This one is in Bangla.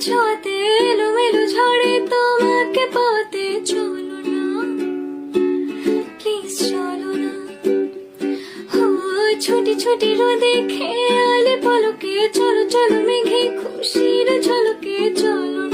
ছোঁয়াতে এলোমেলো ঝড়ে তোমাকে পাতে চলো না, প্লিজ চলো না। ও ছোটি ছোটি রোদে খেয়ালে পলকে চলো চলো মেঘে খুশির ঝলকে চলো